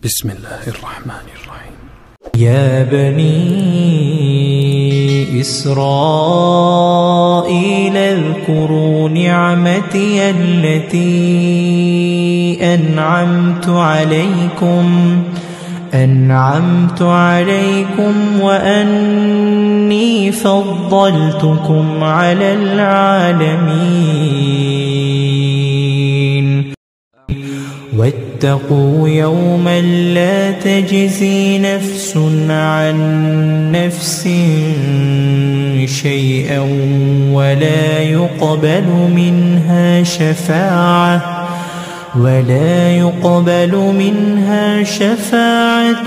بسم الله الرحمن الرحيم. يا بني إسرائيل اذكروا نعمتي التي أنعمت عليكم وأني فضلتكم على العالمين. واتقوا يوما لا تجزي نفس عن نفس شيئا ولا يقبل منها شفاعة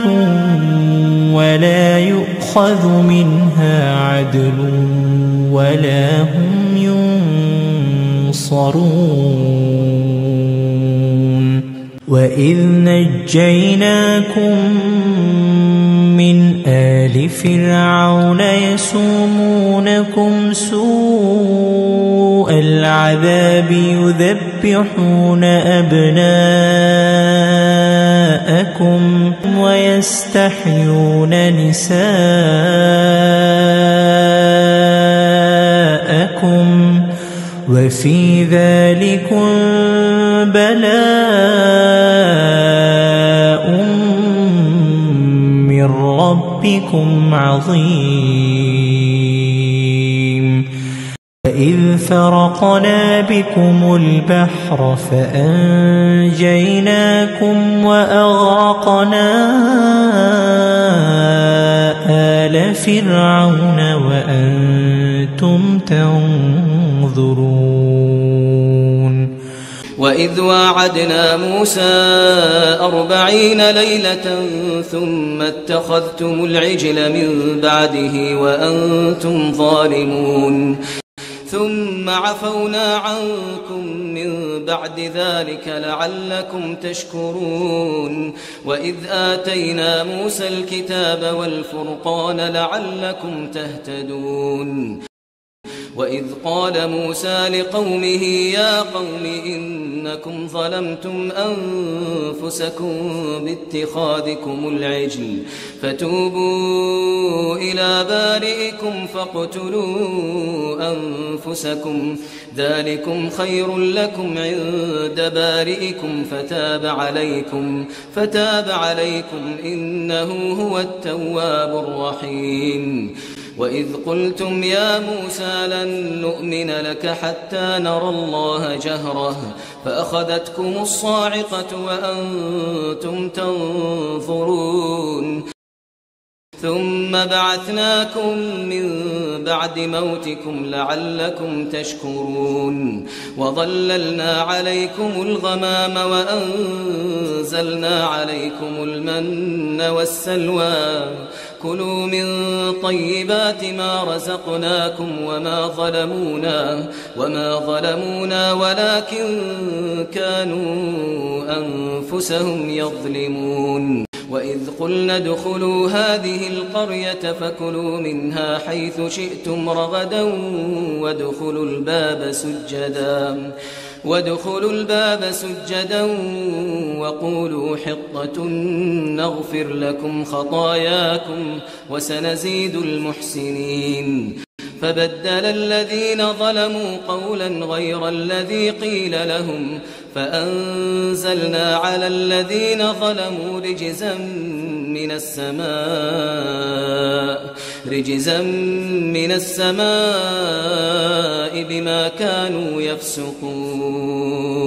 ولا يؤخذ منها عدل ولا هم ينصرون. وإذ نجيناكم من آل فرعون يسومونكم سوء العذاب يذبحون أبناءكم ويستحيون نساءكم وفي ذلكم بلاء من ربكم عظيم. وإذ فرقنا بكم البحر فأنجيناكم وأغرقنا آل فرعون وأنتم تنظرون. وإذ واعدنا موسى 40 ليلة ثم اتخذتم العجل من بعده وأنتم ظالمون ثم عفونا عنكم من بعد ذلك لعلكم تشكرون. وإذ آتينا موسى الكتاب والفرقان لعلكم تهتدون. وإذ قال موسى لقومه يا قوم إنكم ظلمتم أنفسكم باتخاذكم العجل فتوبوا إلى بارئكم فاقتلوا أنفسكم ذلكم خير لكم عند بارئكم فتاب عليكم إنه هو التواب الرحيم. وإذ قلتم يا موسى لن نؤمن لك حتى نرى الله جهرة فأخذتكم الصاعقة وأنتم تنظرون ثم بعثناكم من بعد موتكم لعلكم تشكرون. وظللنا عليكم الغمام وأنزلنا عليكم المن والسلوى كلوا من طيبات ما رزقناكم وما ظلمونا ولكن كانوا أنفسهم يظلمون. وإذ قلنا ادخلوا هذه القرية فكلوا منها حيث شئتم رغدا وادخلوا الباب سجدا وقولوا حطة نغفر لكم خطاياكم وسنزيد المحسنين. فبدل الذين ظلموا قولا غير الذي قيل لهم فأنزلنا على الذين ظلموا رجزا من السماء بما كانوا يفسقون.